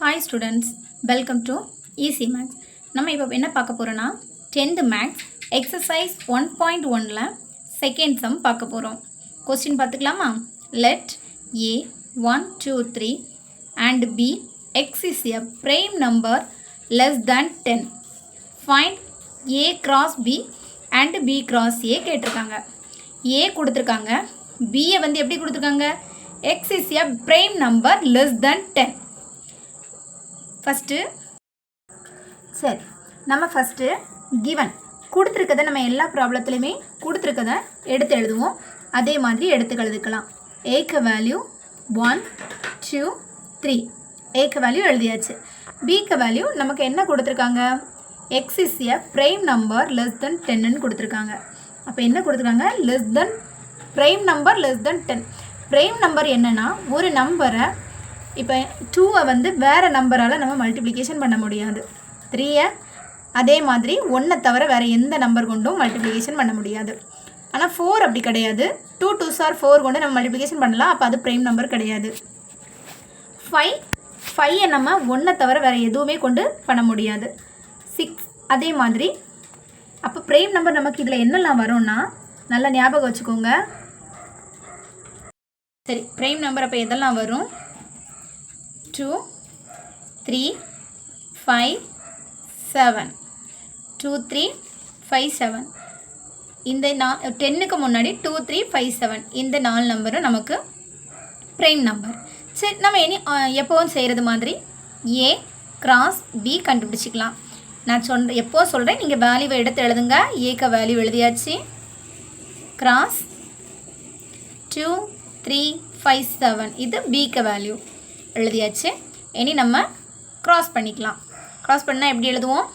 Hi students, welcome to Easy Maths. நம்ம இப்போ என்ன பார்க்க போறோம்னா 10th Maths exercise 1.1ல second sum பார்க்க போறோம். Question பார்த்துக்கலாமா? Let A 1 2 3 and B x is a prime number less than 10. Find A cross B and B cross A கேட்டிருக்காங்க. A கொடுத்திருக்காங்க. B வந்து எப்படி கொடுத்திருக்காங்க? X is a prime number less than 10. First சரி நம்ம first given கொடுத்துருக்கதை நம்ம எல்லா ப்ராப்ளத்துலையுமே கொடுத்துருக்கதை எடுத்து எழுதுவோம். அதே மாதிரி எடுத்து எழுதிக்கலாம். ஏக்கு வேல்யூ 1 2 3 ஏக்கு வேல்யூ எழுதியாச்சு. பிக்கு வேல்யூ நமக்கு என்ன கொடுத்துருக்காங்க? X is a prime number less than 10ன்னு கொடுத்துருக்காங்க. அப்போ என்ன கொடுத்துருக்காங்க? Less than prime number less than 10. Prime number என்னென்னா ஒரு நம்பரை இப்போ 2 வந்து வேறு நம்பரால் நம்ம மல்டிப்ளிகேஷன் பண்ண முடியாது. 3 அதே மாதிரி 1 தவிர வேறு எந்த நம்பர் கொண்டும் மல்டிப்ளிகேஷன் பண்ண முடியாது. ஆனால் 4 அப்படி கிடையாது. 2 2s are 4 கொண்டு நம்ம மல்டிப்ளிகேஷன் பண்ணலாம். அப்போ அது ப்ரைம் நம்பர் கிடையாது. 5 நம்ம 1 தவிர வேறு எதுவுமே கொண்டு பண்ண முடியாது. 6 அதே மாதிரி. அப்போ ப்ரைம் நம்பர் நமக்கு இதில் என்னெல்லாம் வரும்னா நல்லா ஞாபகம் வச்சுக்கோங்க. சரி, ப்ரைம் நம்பர் அப்போ எதெல்லாம் வரும்? 2 3 5 7 2 3 5 7 இந்த 10க்கு முன்னாடி 2 3 5 7 இந்த 4 நம்பரும் நமக்கு ப்ரைம் நம்பர். சரி, நம்ம இனி எப்போவும் செய்கிறது மாதிரி ஏ கிராஸ் பி கண்டுபிடிச்சிக்கலாம். நான் எப்போ சொல்கிறேன், நீங்கள் வேல்யூவை எடுத்து எழுதுங்க. ஏக்க வேல்யூ எழுதியாச்சு. கிராஸ் 2 3 5 7 இது பிக்கு வேல்யூ எழுதியாச்சு. இனி நம்ம க்ராஸ் பண்ணிக்கலாம். க்ராஸ் பண்ணால் எப்படி எழுதுவோம்?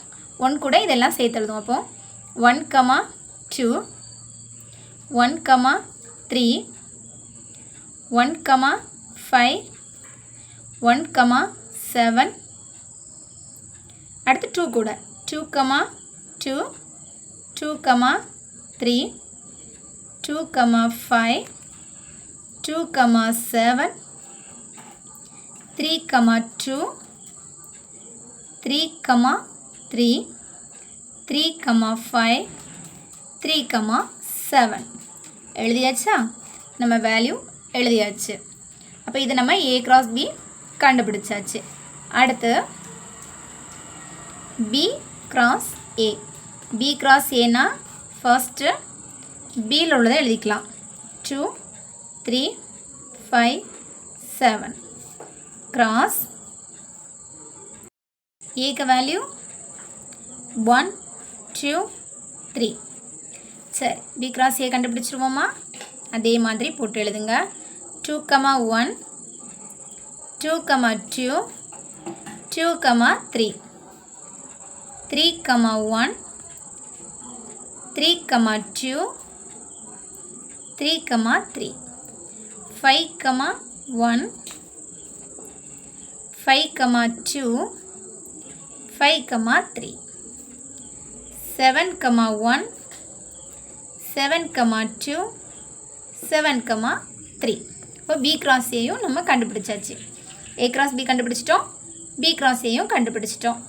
1 கூட இதெல்லாம் சேர்த்து எழுதுவோம். அப்போது 1 2 1 3 1 5 1 7 அடுத்து 2 கூட 2 2 2 3 2 5 2 7 3 2 3 3 3 5 3 7 எழுதியாச்சா? நம்ம வேல்யூ எழுதியாச்சு. அப்போ இது நம்ம ஏ கிராஸ் பி கண்டுபிடிச்சாச்சு. அடுத்து B cross A. B cross ஏனா ஃபர்ஸ்ட்டு பியில் உள்ளதை எழுதிக்கலாம். 2 3 5 7 கிராஸ் ஏக்கு வேல்யூ 1 2 3. சரி, பி கிராஸ் ஏ கண்டுபிடிச்சிருவோமா? அதே மாதிரி போட்டு எழுதுங்க. 2 1 2 2 2 3 3 1 3 2 3 3 5 1 5 2 5 3 7 1 7 2 7 3. இப்போ பி கிராஸ் ஏயும் நம்ம கண்டுபிடிச்சாச்சு. ஏ கிராஸ் பி கண்டுபிடிச்சிட்டோம், பி கிராஸ் ஏயும் கண்டுபிடிச்சிட்டோம்.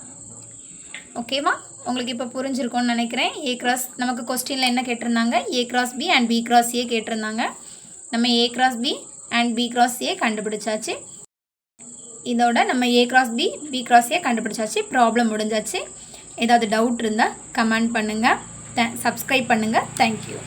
ஓகேவா? உங்களுக்கு இப்போ புரிஞ்சிருக்கும்னு நினைக்கிறேன். ஏ கிராஸ் நமக்கு கொஸ்டினில் என்ன கேட்டிருந்தாங்க? A cross B and B cross A கேட்டிருந்தாங்க. நம்ம A cross B and B cross A கண்டுபிடிச்சாச்சு. இதோட நம்ம A cross B B cross A கண்டுபிடிச்சாச்சு. ப்ராப்ளம் முடிஞ்சாச்சு. ஏதாவது டவுட் இருந்தால் கமெண்ட் பண்ணுங்கள். சப்ஸ்கிரைப் பண்ணுங்கள். தேங்க்யூ.